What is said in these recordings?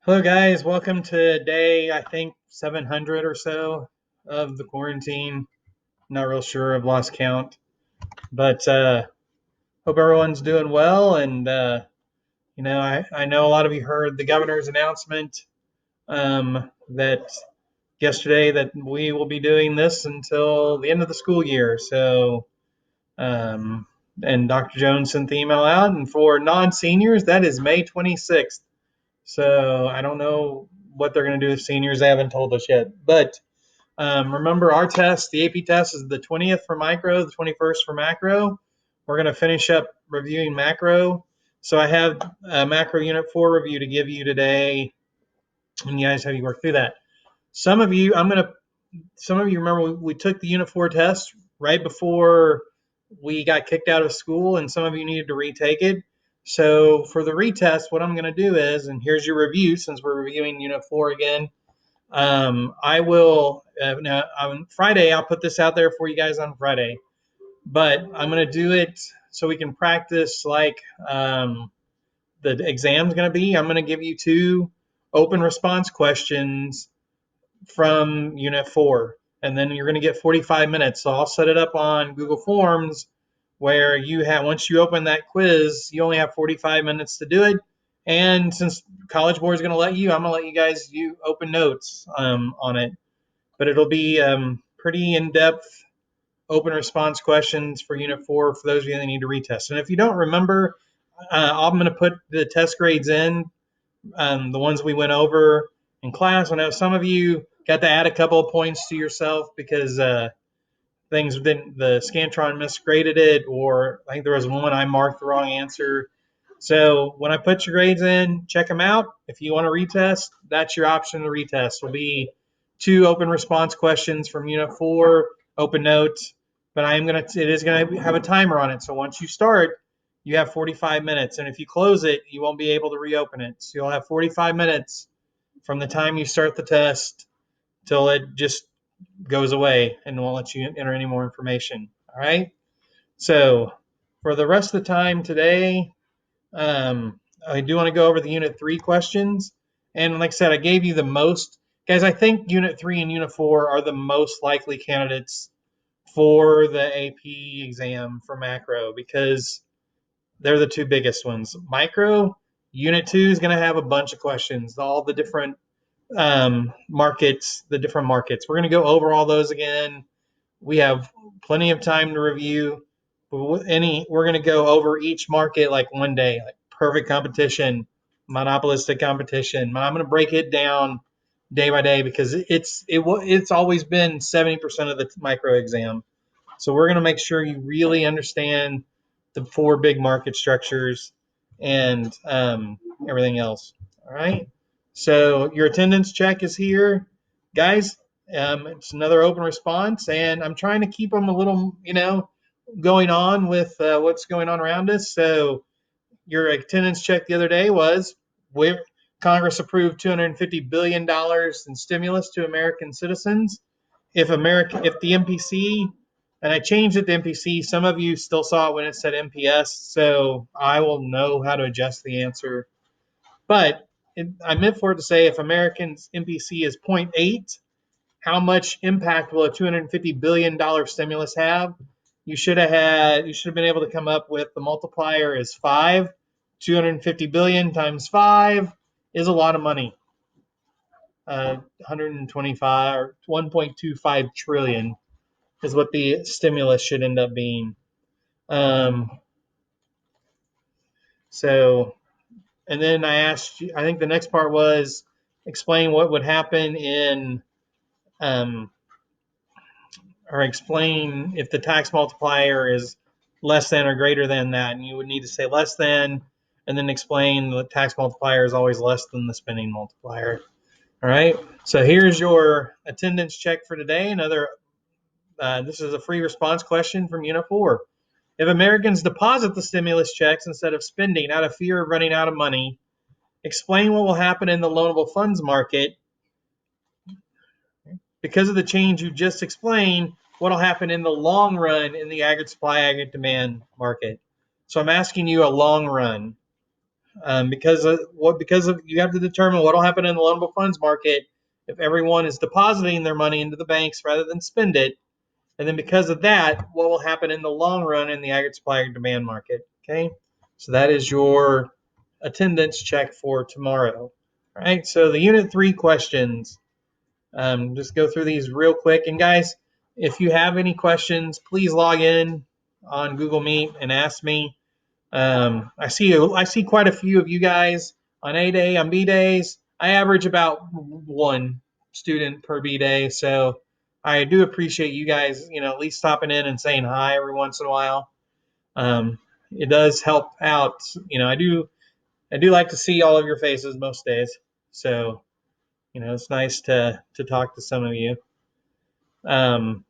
Hello, guys. Welcome to day, I think, 700 or so of the quarantine. Not real sure. I've lost count. But hope everyone's doing well. And, I know a lot of you heard the governor's announcement that yesterday that we will be doing this until the end of the school year. Um, and Dr. Jones sent the email out. And for non seniors, that is May 26th. So I don't know what they're going to do with seniors. They haven't told us yet. But remember, our test, the AP test, is the 20th for micro, the 21st for macro. We're going to finish up reviewing macro. So I have a macro unit 4 review to give you today, and you guys have you work through that. Some of you remember we took the unit 4 test right before we got kicked out of school, and some of you needed to retake it. So for the retest, what I'm going to do is, and here's your review since we're reviewing unit 4 again. I will now on Friday. I'll put this out there for you guys on Friday, but I'm going to do it so we can practice like the exam's going to be. I'm going to give you 2 open response questions from Unit 4, and then you're going to get 45 minutes. So I'll set it up on Google Forms where once you open that quiz, you only have 45 minutes to do it. And since College Board is going to let you, I'm going to let you guys open notes on it. But it'll be pretty in-depth open response questions for Unit 4 for those of you that need to retest. And if you don't remember, I'm going to put the test grades in, the ones we went over in class. I know some of you got to add a couple of points to yourself because the Scantron misgraded it, or I think there was one I marked the wrong answer. So when I put your grades in, check them out. If you want to retest, that's your option to retest. Will be 2 open response questions from Unit 4, open notes. But it is gonna have a timer on it. So once you start, you have 45 minutes, and if you close it, you won't be able to reopen it. So you'll have 45 minutes from the time you start the test till it just goes away and won't let you enter any more information. All right. So for the rest of the time today, I do want to go over the Unit 3 questions. And like I said, I gave you the most. Guys, I think Unit 3 and Unit 4 are the most likely candidates for the AP exam for macro because they're the 2 biggest ones. Micro, Unit 2 is going to have a bunch of questions, all the different markets, the different markets. We're going to go over all those again. We have plenty of time to review. We're going to go over each market like one day, like perfect competition, monopolistic competition. I'm going to break it down day by day because it's always been 70% of the micro exam. So we're going to make sure you really understand the 4 big market structures and everything else. All right. So your attendance check is here, guys. It's another open response, and I'm trying to keep them a little, going on with what's going on around us. So your attendance check the other day was where Congress approved $250 billion in stimulus to American citizens. If the MPC, and I changed it to MPC, some of you still saw it when it said MPS, so I will know how to adjust the answer. But I meant for it to say if Americans MPC is 0.8, how much impact will a $250 billion stimulus have? You should have been able to come up with the multiplier is 5. 250 billion times 5 is a lot of money. 125 or 1.25 trillion is what the stimulus should end up being. So, and then I asked you, I think the next part was explain what would happen um, or explain if the tax multiplier is less than or greater than that. And you would need to say less than, and then explain the tax multiplier is always less than the spending multiplier. All right. So here's your attendance check for today. This is a free response question from Unit 4. If Americans deposit the stimulus checks instead of spending out of fear of running out of money, explain what will happen in the loanable funds market. Because of the change you just explained, what will happen in the long run in the aggregate supply, aggregate demand market. So I'm asking you a long run. because you have to determine what will happen in the loanable funds market if everyone is depositing their money into the banks rather than spend it. And then because of that, what will happen in the long run in the aggregate supply and demand market? Okay, so that is your attendance check for tomorrow. All right, so the Unit 3 questions. Just go through these real quick. And guys, if you have any questions, please log in on Google Meet and ask me. I see quite a few of you guys on A day, on B days. I average about one student per B day, so I do appreciate you guys, at least stopping in and saying hi every once in a while. It does help out. I do like to see all of your faces most days, so it's nice to talk to some of you. All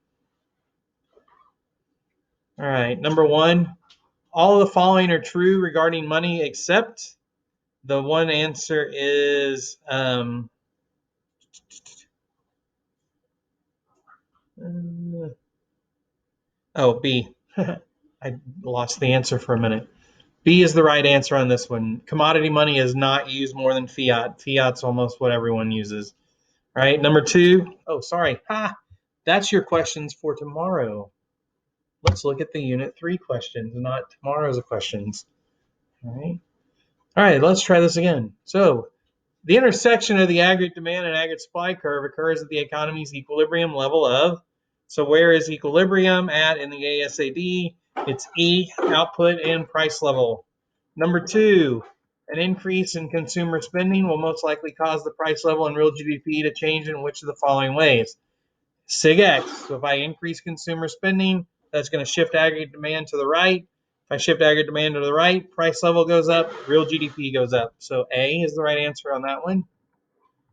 right, number one, all of the following are true regarding money except the one answer is B. I lost the answer for a minute. B is the right answer on this one. Commodity money is not used more than fiat. Fiat's almost what everyone uses. All right, number two. Oh, sorry. That's your questions for tomorrow. Let's look at the Unit 3 questions, not tomorrow's questions. All right, let's try this again. So, the intersection of the aggregate demand and aggregate supply curve occurs at the economy's equilibrium level of. So where is equilibrium at in the ASAD? It's E, output and price level. Number two, an increase in consumer spending will most likely cause the price level and real GDP to change in which of the following ways? Sig X. So if I increase consumer spending, that's going to shift aggregate demand to the right. If I shift aggregate demand to the right, price level goes up, real GDP goes up. So A is the right answer on that one.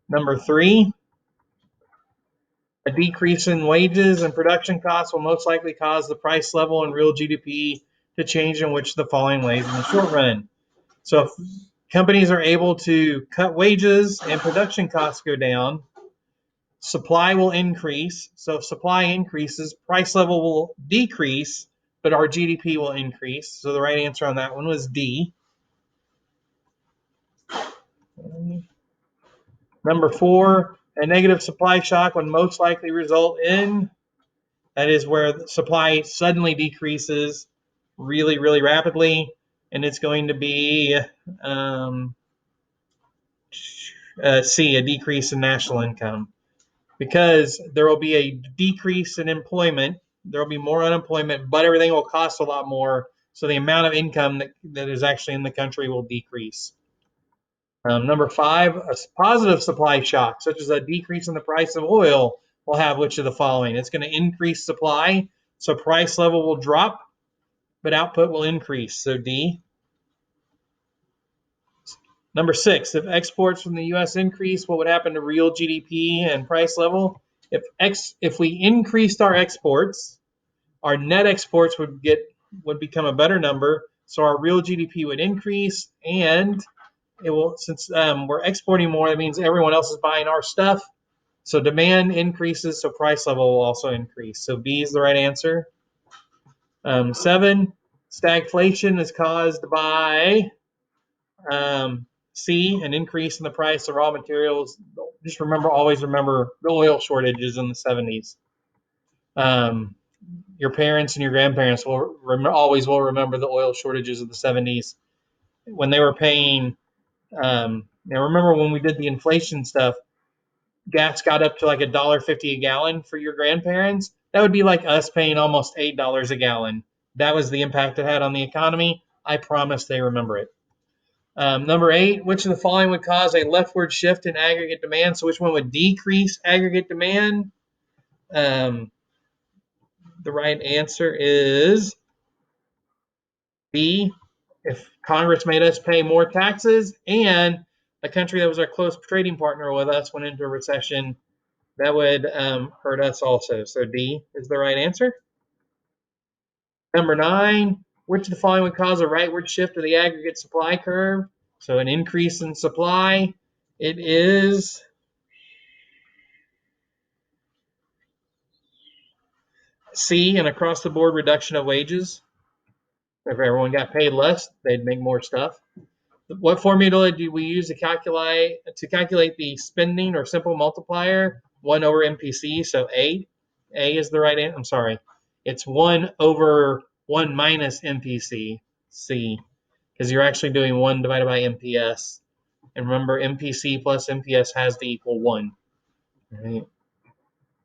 Number three, a decrease in wages and production costs will most likely cause the price level and real GDP to change in which of the following ways in the short run. So if companies are able to cut wages and production costs go down, supply will increase. So if supply increases, price level will decrease, but our GDP will increase. So the right answer on that one was D. Number four, a negative supply shock would most likely result in, that is where the supply suddenly decreases really, really rapidly, and it's going to be C, a decrease in national income. Because there will be a decrease in employment, there will be more unemployment, but everything will cost a lot more, so the amount of income that is actually in the country will decrease. Number five, a positive supply shock, such as a decrease in the price of oil, will have which of the following? It's going to increase supply, so price level will drop, but output will increase, so D. Number six, if exports from the U.S. increase, what would happen to real GDP and price level? If we increased our exports, our net exports would become a better number, so our real GDP would increase, and it will, since we're exporting more, that means everyone else is buying our stuff, so demand increases, so price level will also increase. So B is the right answer. Seven, stagflation is caused by C, an increase in the price of raw materials. Just always remember the oil shortages in the 70s. Your parents and your grandparents always will remember the oil shortages of the 70s when they were paying. Now remember when we did the inflation stuff, gas got up to like $1.50 a gallon for your grandparents. That would be like us paying almost $8 a gallon. That was the impact it had on the economy. I promise they remember it. Number eight, which of the following would cause a leftward shift in aggregate demand? So which one would decrease aggregate demand? The right answer is B, if Congress made us pay more taxes and a country that was our close trading partner with us went into a recession, that would hurt us also. So D is the right answer. Number nine, which of the following would cause a rightward shift of the aggregate supply curve? So an increase in supply. It is C, an across-the-board reduction of wages. If everyone got paid less, they'd make more stuff. What formula do we use to calculate the spending or simple multiplier? 1 over MPC, so A is the right answer. I'm sorry. It's 1 over 1 minus MPC, C, because you're actually doing 1 divided by MPS. And remember, MPC plus MPS has to equal 1. Right?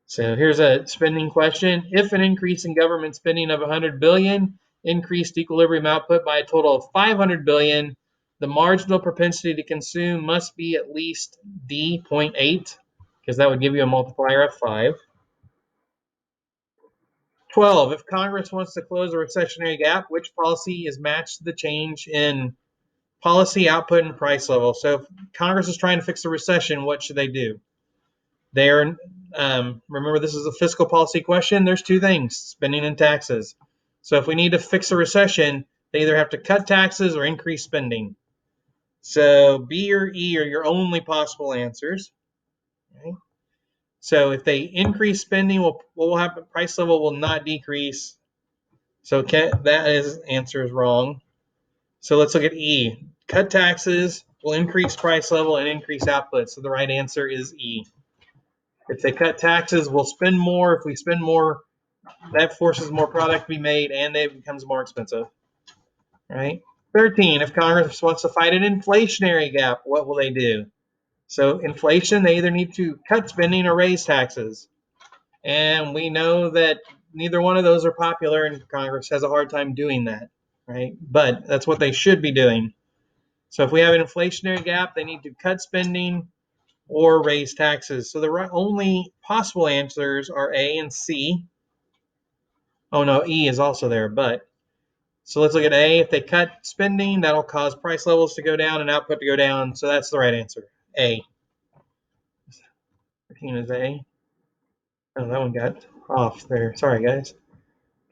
So here's a spending question. If an increase in government spending of 100 billion increased equilibrium output by a total of 500 billion, the marginal propensity to consume must be at least D 0.8, because that would give you a multiplier of 5. 12. If Congress wants to close a recessionary gap, which policy is matched to the change in policy output and price level? So if Congress is trying to fix a recession, what should they do? They're remember, this is a fiscal policy question. There's two things: spending and taxes. So if we need to fix a recession, they either have to cut taxes or increase spending. So B or E are your only possible answers. Okay? So if they increase spending, what will happen? Price level will not decrease. So answer is wrong. So let's look at E. Cut taxes will increase price level and increase output. So the right answer is E. If they cut taxes, we'll spend more. If we spend more, that forces more product to be made and it becomes more expensive. Right? 13. If Congress wants to fight an inflationary gap, what will they do? So inflation, they either need to cut spending or raise taxes. And we know that neither one of those are popular, and Congress has a hard time doing that. Right? But that's what they should be doing. So if we have an inflationary gap, they need to cut spending or raise taxes. So the only possible answers are A and C. Oh no, E is also there, but so let's look at A. If they cut spending, that'll cause price levels to go down and output to go down. So that's the right answer. A. 13 is A. Oh, that one got off there. Sorry, guys.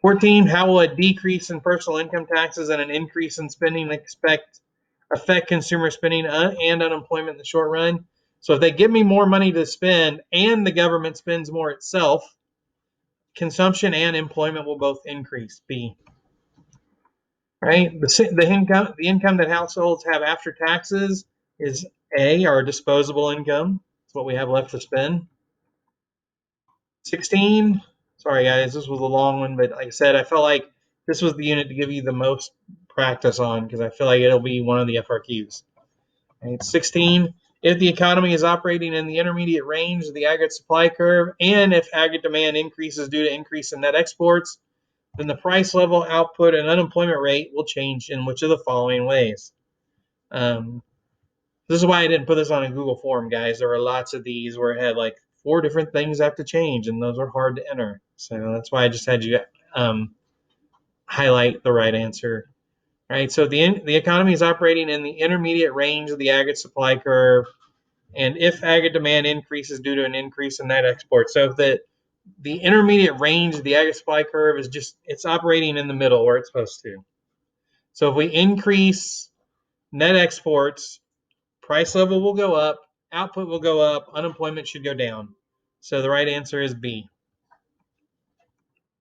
14. How will a decrease in personal income taxes and an increase in spending affect consumer spending and unemployment in the short run? So if they give me more money to spend and the government spends more itself, consumption and employment will both increase. B. Right? The income that households have after taxes is A, our disposable income. It's what we have left to spend. 16. Sorry, guys, this was a long one, but like I said, I felt like this was the unit to give you the most practice on because I feel like it'll be one of the FRQs. Right? 16. If the economy is operating in the intermediate range of the aggregate supply curve, and if aggregate demand increases due to increase in net exports, then the price level, output, and unemployment rate will change in which of the following ways? This is why I didn't put this on a Google form, guys. There were lots of these where it had like 4 different things have to change, and those are hard to enter. So that's why I just had you highlight the right answer. All right, so the economy is operating in the intermediate range of the aggregate supply curve, and if aggregate demand increases due to an increase in net export. So if the intermediate range of the aggregate supply curve is it's operating in the middle where it's supposed to. So if we increase net exports, price level will go up, output will go up, unemployment should go down. So the right answer is B.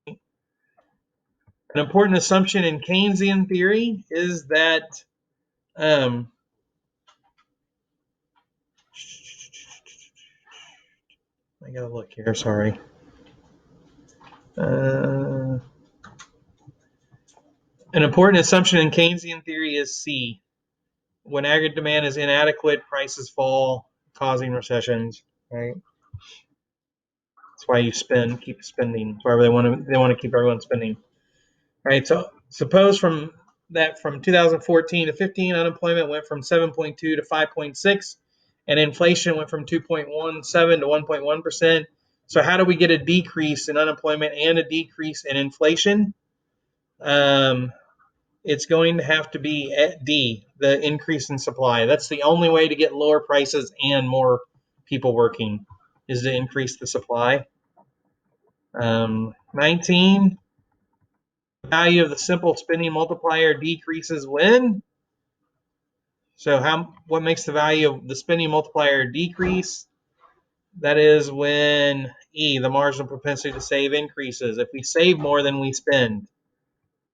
An important assumption in Keynesian theory is that I gotta look here, sorry. An important assumption in Keynesian theory is C. When aggregate demand is inadequate, prices fall, causing recessions. Right? That's why you keep spending. That's why they want to keep everyone spending. Right? So suppose from 2014 to 15, unemployment went from 7.2 to 5.6, and inflation went from 2.17 to 1.1%. So how do we get a decrease in unemployment and a decrease in inflation? It's going to have to be at D, the increase in supply. That's the only way to get lower prices and more people working, is to increase the supply. 19, the value of the simple spending multiplier decreases when? So what makes the value of the spending multiplier decrease? That is when E, the marginal propensity to save, increases. If we save more than we spend,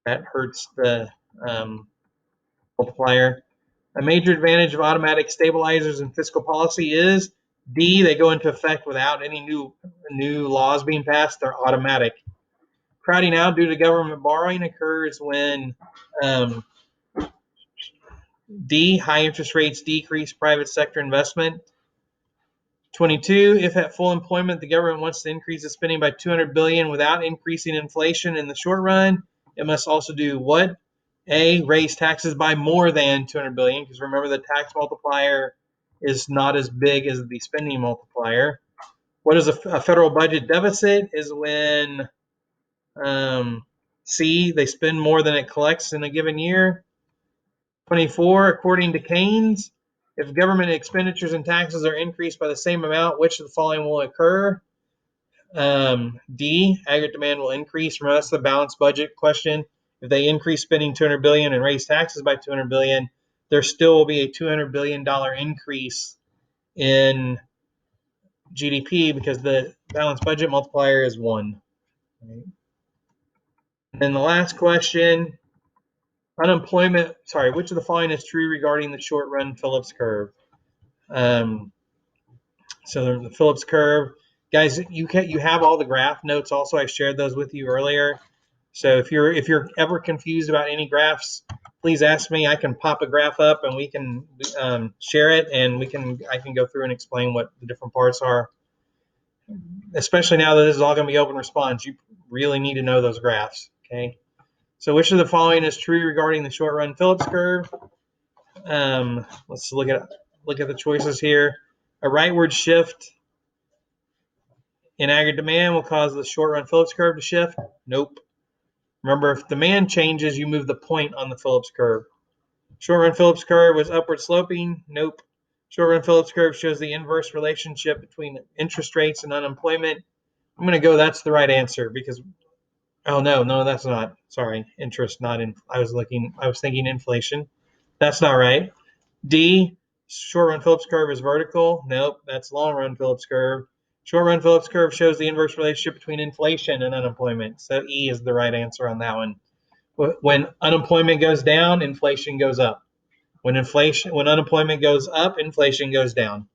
that hurts the multiplier. A major advantage of automatic stabilizers in fiscal policy is D, they go into effect without any new laws being passed. They're automatic. Crowding out due to government borrowing occurs when um, D, high interest rates decrease private sector investment. 22, if at full employment the government wants to increase its spending by 200 billion without increasing inflation in the short run, it must also do what? A, raise taxes by more than 200 billion, because remember the tax multiplier is not as big as the spending multiplier. What is a federal budget deficit? Is when C, they spend more than it collects in a given year. 24, according to Keynes, if government expenditures and taxes are increased by the same amount, which of the following will occur? D, aggregate demand will increase. Remember, that's the balanced budget question. If they increase spending 200 billion and raise taxes by 200 billion, there still will be a $200 billion increase in GDP because the balanced budget multiplier is 1. Right? And the last question, which of the following is true regarding the short run Phillips curve? So the Phillips curve, guys, you have all the graph notes. Also, I shared those with you earlier. So if you're ever confused about any graphs, please ask me. I can pop a graph up and we can share it, and I can go through and explain what the different parts are. Especially now that this is all going to be open response, you really need to know those graphs. Okay. So which of the following is true regarding the short run Phillips curve? Let's look at the choices here. A rightward shift in aggregate demand will cause the short run Phillips curve to shift? Nope. Remember, if demand changes, you move the point on the Phillips curve. Short run Phillips curve was upward sloping? Nope. Short run Phillips curve shows the inverse relationship between interest rates and unemployment. I'm going to go that's the right answer because, oh no, that's not. Sorry, interest, not in. I was thinking inflation. That's not right. D, short run Phillips curve is vertical. Nope, that's long run Phillips curve. Short run Phillips curve shows the inverse relationship between inflation and unemployment. So E is the right answer on that one. When unemployment goes down, inflation goes up. When unemployment goes up, inflation goes down.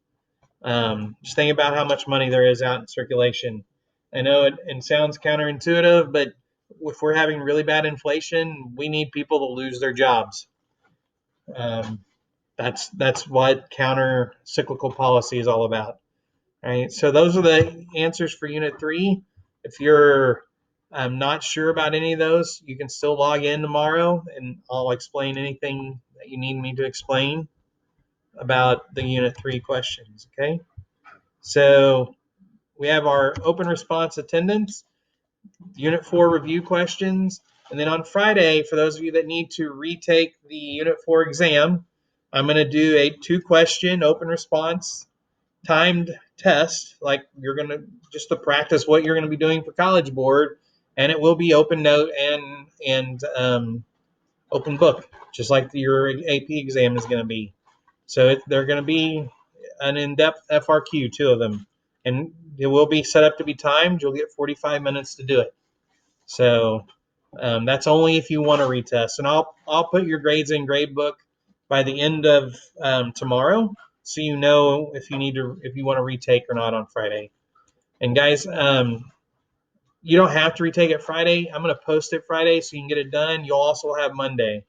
Just think about how much money there is out in circulation. I know it sounds counterintuitive, but if we're having really bad inflation, we need people to lose their jobs. That's what counter cyclical policy is all about. Right. So those are the answers for Unit 3. If you're not sure about any of those, you can still log in tomorrow, and I'll explain anything that you need me to explain about the Unit 3 questions. Okay. So we have our open response attendance, Unit 4 review questions, and then on Friday, for those of you that need to retake the Unit 4 exam, I'm going to do a 2-question open response timed test, like you're going to just to practice what you're going to be doing for College Board, and it will be open note and open book, just like your AP exam is going to be. So they're going to be an in-depth FRQ, 2 of them, and it will be set up to be timed. You'll get 45 minutes to do it. So that's only if you want to retest, and I'll put your grades in gradebook by the end of tomorrow, so you know if you want to retake or not on Friday. And guys, you don't have to retake it Friday. I'm going to post it Friday so you can get it done. You'll also have Monday.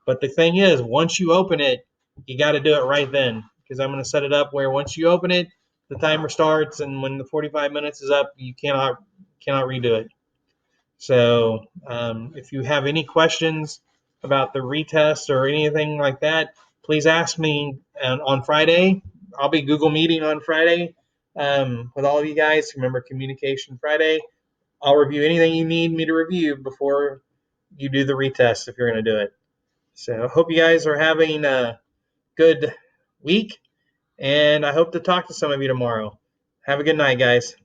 But the thing is, once you open it, you got to do it right then, because I'm going to set it up where once you open it, the timer starts, and when the 45 minutes is up, you cannot redo it. So if you have any questions about the retest or anything like that, please ask me on Friday. I'll be Google Meeting on Friday with all of you guys. Remember, Communication Friday. I'll review anything you need me to review before you do the retest if you're going to do it. So I hope you guys are having a good week, and I hope to talk to some of you tomorrow. Have a good night, guys.